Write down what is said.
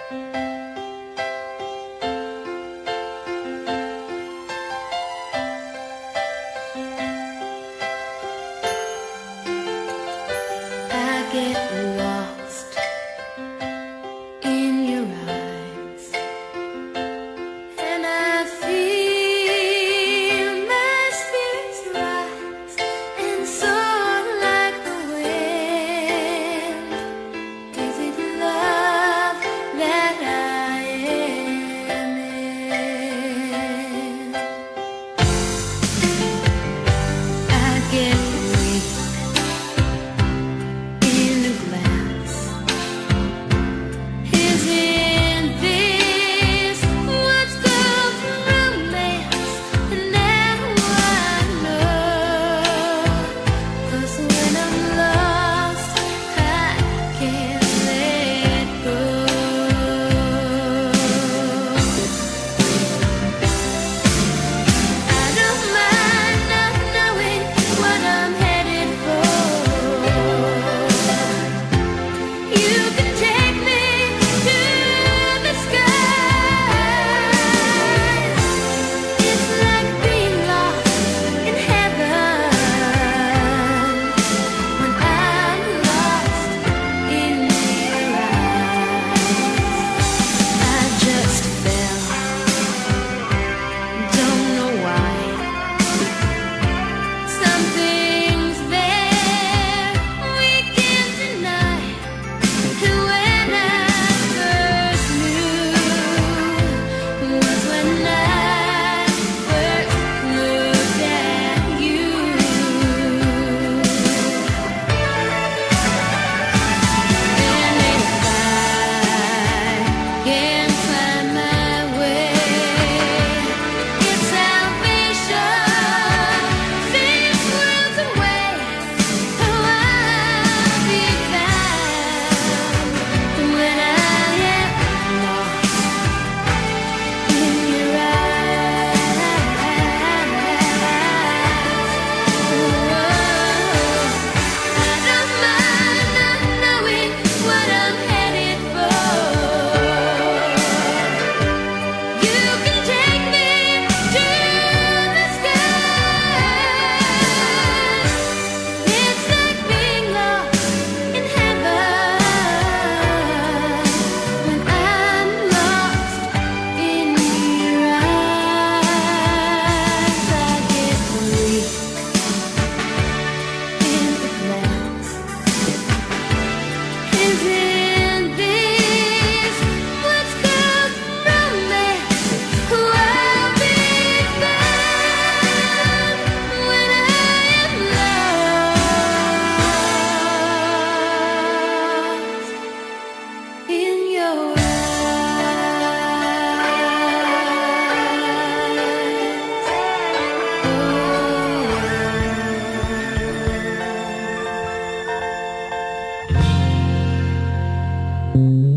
I get lost in your eyes, and I feel my spirits rise and soar like the wind. Is it love that I am in? I get weak in a glass. Isn't this what's called romance? And now I know, 'cause when I'm lost, I can't let go. I don't mind not knowing what I'm headed for. You can take me to the skies. It's like being lost in heaven when I'm lost in your eyes. I just fell, don't know why. Something's there we can't deny. And when I first knew was when I first looked at you. And if I can find my way, it's salvation. These worlds away, oh, I'll be found when I am lost in your eyes. I don't mind not knowing what I'm headed for. You can take me to the skies. It's like being lost in heaven when I'm lost in your eyes. I get weak in the glass. Isn't this what's called romance? I'll be found when I am lost in your eyes.